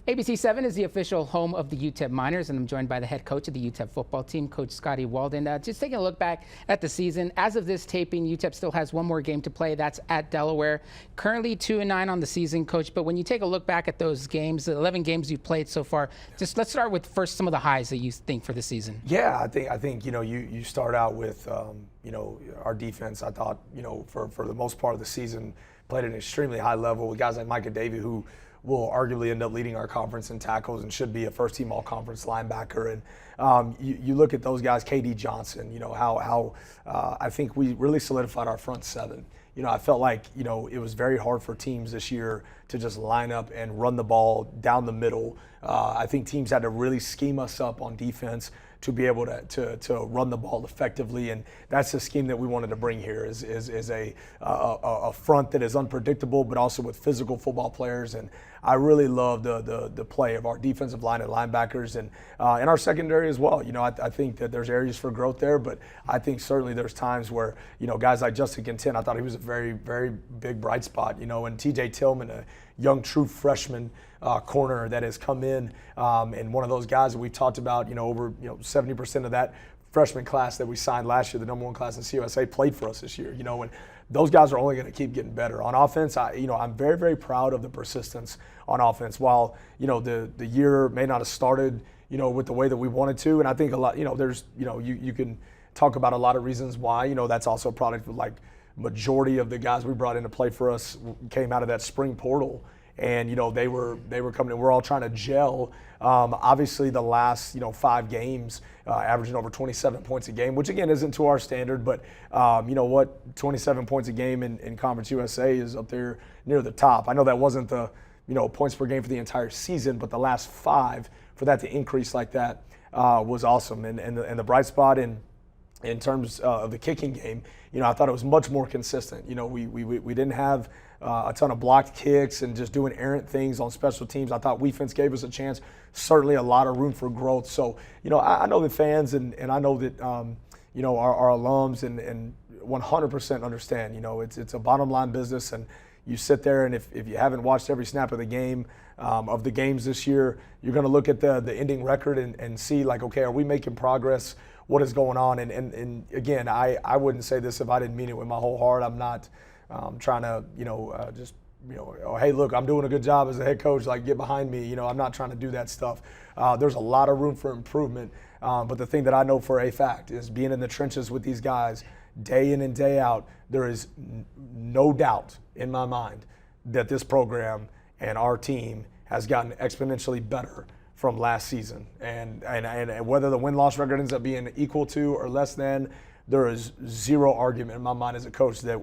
ABC7 is the official home of the UTEP Miners, and I'm joined by the head coach of the UTEP football team, Coach Scotty Walden. Just taking a look back at the season, as of this taping, UTEP still has one more game to play. That's at Delaware. Currently 2-9 on the season, Coach. But when you take a look back at those games, the 11 games you've played so far, just let's start with first some of the highs that you think for the season. Yeah, I think you start out with our defense. I thought for the most part of the season played at an extremely high level with guys like Micah Davey, who will arguably end up leading our conference in tackles and should be a first-team all-conference linebacker. And you look at those guys, KD Johnson, how I think we really solidified our front seven. I felt like, it was very hard for teams this year to just line up and run the ball down the middle. I think teams had to really scheme us up on defense to be able to run the ball effectively, and that's the scheme that we wanted to bring here is a front that is unpredictable, but also with physical football players. And I really love the play of our defensive line and linebackers, and our secondary as well. I think that there's areas for growth there, but I think certainly there's times where guys like Justin Content, I thought he was a very, very big bright spot. And TJ Tillman, a young true freshman corner that has come in, and one of those guys that we've talked about, over 70% of that freshman class that we signed last year, the number one class in CUSA, played for us this year. And those guys are only going to keep getting better. On offense, I'm very, very proud of the persistence on offense. While the year may not have started with the way that we wanted to, and I think a lot there's you can talk about a lot of reasons why. That's also a product of like majority of the guys we brought in to play for us came out of that spring portal. And they were coming in. We're all trying to gel. Obviously, the last 5 games, averaging over 27 points a game, which again isn't to our standard, but 27 points a game in Conference USA is up there near the top. I know that wasn't the points per game for the entire season, but the last 5 for that to increase like that was awesome. And the bright spot in terms of the kicking game, I thought it was much more consistent. We didn't have a ton of blocked kicks and just doing errant things on special teams. I thought defense gave us a chance. Certainly a lot of room for growth. So, I know the fans and I know that, our alums and 100% understand, it's a bottom line business, and you sit there and if you haven't watched every snap of the game, of the games this year, you're going to look at the ending record and see like, okay, are we making progress? What is going on? And again, I wouldn't say this if I didn't mean it with my whole heart. I'm not trying to, oh, hey, look, I'm doing a good job as a head coach, like get behind me. I'm not trying to do that stuff. There's a lot of room for improvement. But the thing that I know for a fact is being in the trenches with these guys day in and day out, there is no doubt in my mind that this program and our team has gotten exponentially better from last season. And whether the win-loss record ends up being equal to or less than, there is zero argument in my mind as a coach that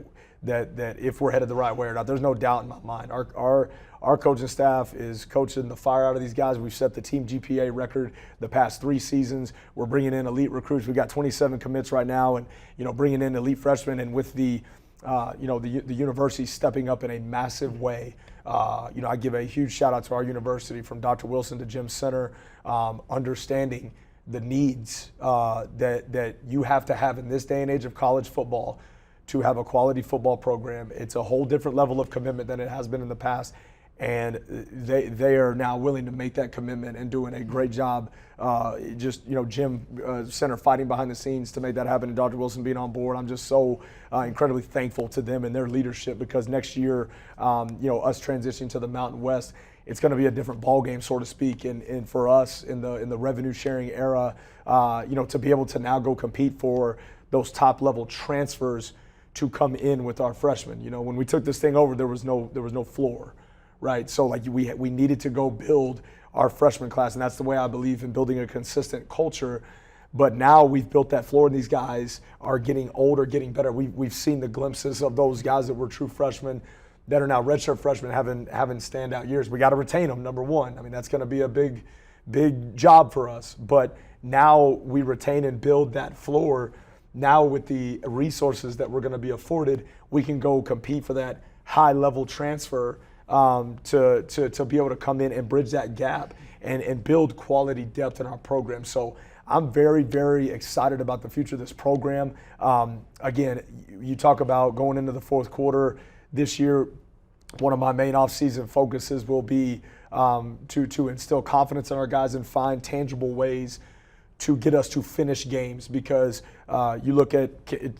if we're headed the right way or not. There's no doubt in my mind. Our coaching staff is coaching the fire out of these guys. We've set the team GPA record the past 3 seasons. We're bringing in elite recruits. We've got 27 commits right now, and bringing in elite freshmen, and with the university stepping up in a massive way. I give a huge shout out to our university, from Dr. Wilson to Jim Center, understanding the needs that you have to have in this day and age of college football to have a quality football program. It's a whole different level of commitment than it has been in the past. And they are now willing to make that commitment and doing a great job. Jim Center fighting behind the scenes to make that happen, and Dr. Wilson being on board. I'm just so incredibly thankful to them and their leadership, because next year, us transitioning to the Mountain West, it's going to be a different ball game, so to speak. And for us in the revenue sharing era, to be able to now go compete for those top level transfers to come in with our freshmen. When we took this thing over, there was no floor. Right, so like we needed to go build our freshman class, and that's the way I believe in building a consistent culture. But now we've built that floor, and these guys are getting older, getting better. We've seen the glimpses of those guys that were true freshmen that are now redshirt freshmen having standout years. We got to retain them, number one. I mean, that's going to be a big job for us. But now we retain and build that floor. Now with the resources that we're going to be afforded, we can go compete for that high level transfer. To be able to come in and bridge that gap and build quality depth in our program. So I'm very, very excited about the future of this program. Again, you talk about going into the fourth quarter this year. One of my main off-season focuses will be to instill confidence in our guys and find tangible ways to get us to finish games, because you look at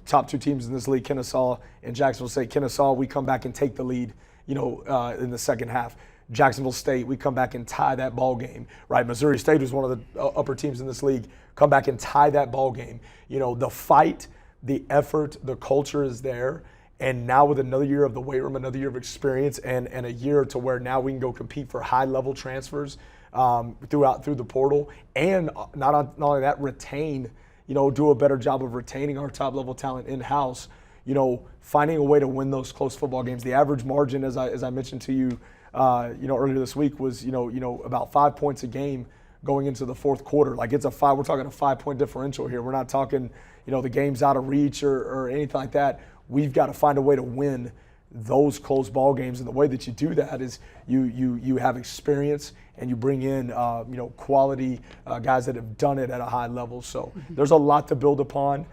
top two teams in this league, Kennesaw and Jacksonville State. Kennesaw, we come back and take the lead, in the second half. Jacksonville State, we come back and tie that ball game, right? Missouri State, who's one of the upper teams in this league, come back and tie that ball game. The fight, the effort, the culture is there. And now with another year of the weight room, another year of experience, and a year to where now we can go compete for high-level transfers through the portal, and not only that, retain, do a better job of retaining our top-level talent in-house, finding a way to win those close football games. The average margin, as I mentioned to you, earlier this week, was about 5 points a game going into the fourth quarter. Like, it's we're talking a 5-point differential here. We're not talking the game's out of reach or anything like that. We've got to find a way to win those close ball games, and the way that you do that is you have experience, and you bring in quality guys that have done it at a high level. So there's a lot to build upon.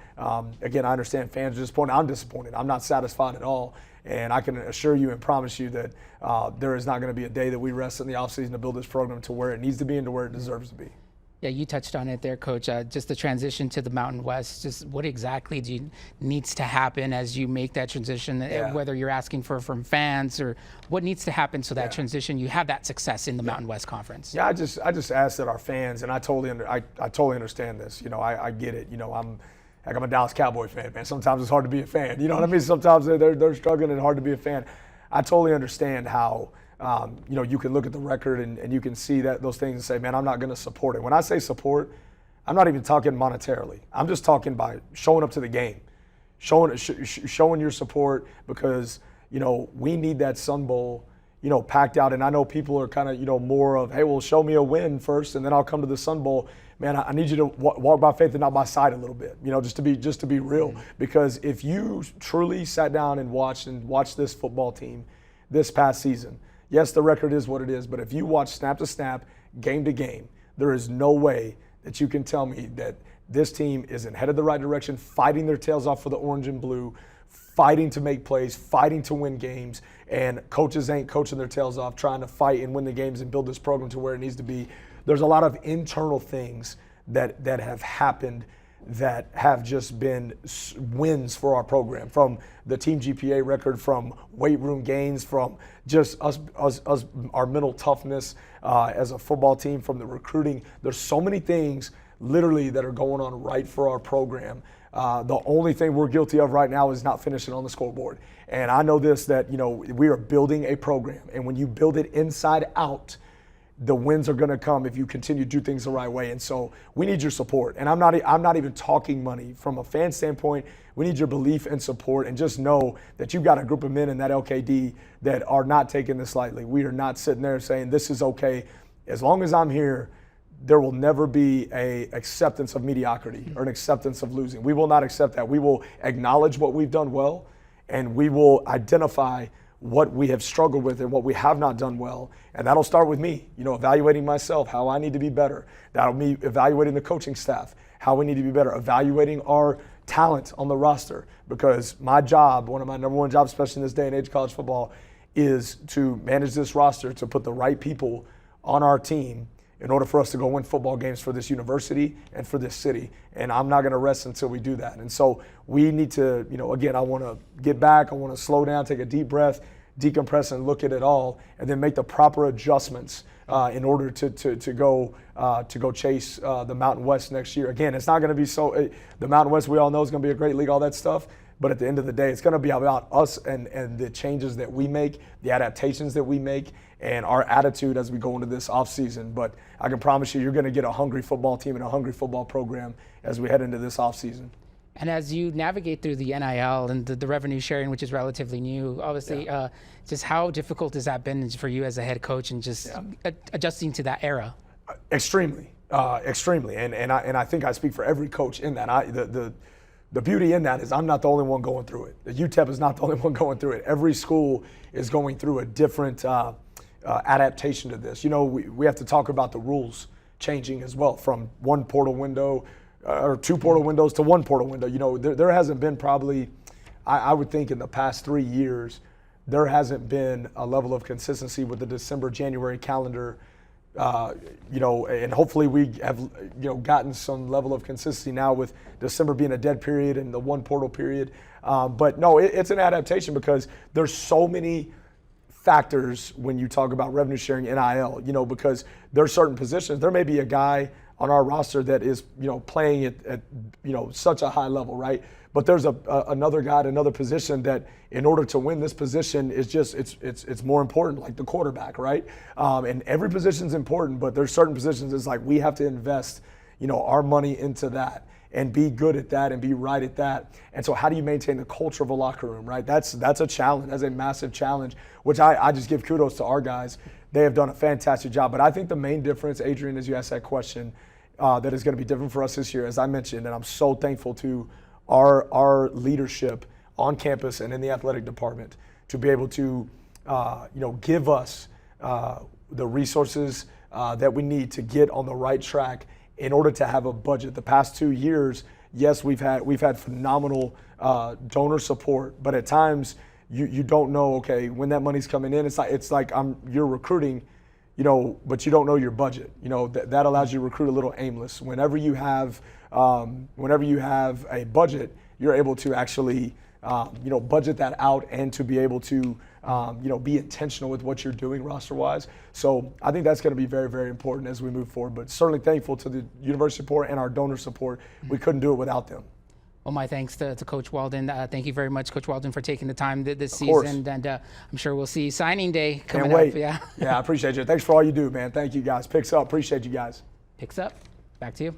Again, I understand fans are disappointed. I'm disappointed. I'm not satisfied at all. And I can assure you and promise you that there is not going to be a day that we rest in the offseason to build this program to where it needs to be and to where it deserves to be. Yeah, you touched on it there, Coach. Just the transition to the Mountain West. Just what exactly needs to happen as you make that transition? Yeah. Whether you're asking from fans, or what needs to happen so that transition, you have that success in the Mountain West Conference. Yeah, I just ask that our fans, and I totally understand this. I get it. I'm a Dallas Cowboy fan, man. Sometimes it's hard to be a fan. You know what I mean? Sometimes they're struggling and hard to be a fan. I totally understand how. You can look at the record and you can see those things and say, man, I'm not going to support it. When I say support, I'm not even talking monetarily. I'm just talking by showing up to the game, showing your support, because, we need that Sun Bowl, packed out. And I know people are kind of, more of, hey, well, show me a win first and then I'll come to the Sun Bowl. Man, I need you to walk by faith and not by sight a little bit, just to be real. Because if you truly sat down and watched this football team this past season, yes, the record is what it is, but if you watch snap to snap, game to game, there is no way that you can tell me that this team isn't headed the right direction, fighting their tails off for the orange and blue, fighting to make plays, fighting to win games, and coaches ain't coaching their tails off trying to fight and win the games and build this program to where it needs to be. There's a lot of internal things that have happened that have just been wins for our program, from the team GPA record, from weight room gains, from just us our mental toughness as a football team, from the recruiting. There's so many things literally that are going on right for our program. The only thing we're guilty of right now is not finishing on the scoreboard. And I know this, that we are building a program, and when you build it inside out, the wins are going to come if you continue to do things the right way. And so we need your support. And I'm not even talking money. From a fan standpoint, we need your belief and support, and just know that you've got a group of men in that LKD that are not taking this lightly. We are not sitting there saying this is okay. As long as I'm here, there will never be a acceptance of mediocrity or an acceptance of losing. We will not accept that. We will acknowledge what we've done well, and we will identify what we have struggled with and what we have not done well. And that'll start with me, evaluating myself, how I need to be better. That'll be evaluating the coaching staff, how we need to be better, evaluating our talent on the roster. Because my job, one of my number one jobs, especially in this day and age of college football, is to manage this roster, to put the right people on our team in order for us to go win football games for this university and for this city. And I'm not going to rest until we do that. And so we need to, again, I want to get back. I want to slow down, take a deep breath, decompress, and look at it all, and then make the proper adjustments in order to go chase the Mountain West next year. Again, it's not going to be the Mountain West, we all know, is going to be a great league, all that stuff. But at the end of the day, it's going to be about us and the changes that we make, the adaptations that we make, and our attitude as we go into this offseason. But I can promise you're going to get a hungry football team and a hungry football program as we head into this offseason. And as you navigate through the NIL and the revenue sharing, which is relatively new, obviously, just how difficult has that been for you as a head coach and just adjusting to that era? Extremely. And I think I speak for every coach in that. The beauty in that is I'm not the only one going through it. The UTEP is not the only one going through it. Every school is going through a different adaptation to this. We have to talk about the rules changing as well, from one portal window or two portal windows to one portal window. There hasn't been probably, I would think in the past 3 years, there hasn't been a level of consistency with the December-January calendar. And hopefully we have, gotten some level of consistency now with December being a dead period and the one portal period. But no, it's an adaptation because there's so many factors when you talk about revenue sharing NIL, because there's certain positions. There may be a guy on our roster that is, playing at such a high level, right? But there's another guy at another position that, in order to win this position, is just it's more important, like the quarterback, right? And every position's important, but there's certain positions it's like we have to invest, our money into that and be good at that and be right at that. And so, how do you maintain the culture of a locker room, right? That's a challenge. That's a massive challenge, which I just give kudos to our guys. They have done a fantastic job. But I think the main difference, Adrian, as you asked that question, that is going to be different for us this year, as I mentioned, and I'm so thankful to our leadership on campus and in the athletic department to be able to, give us the resources that we need to get on the right track in order to have a budget. The past 2 years, yes, we've had phenomenal donor support, but at times you don't know, okay, when that money's coming in. It's like you're recruiting, but you don't know your budget. That allows you to recruit a little aimless. Whenever you have a budget, you're able to actually, budget that out and to be able to, be intentional with what you're doing roster-wise. So I think that's going to be very, very important as we move forward. But certainly thankful to the university support and our donor support. We couldn't do it without them. Well, my thanks to Coach Walden. Thank you very much, Coach Walden, for taking the time this season. And I'm sure we'll see signing day coming up. Yeah, I appreciate you. Thanks for all you do, man. Thank you, guys. Picks up. Appreciate you guys. Picks up. Back to you.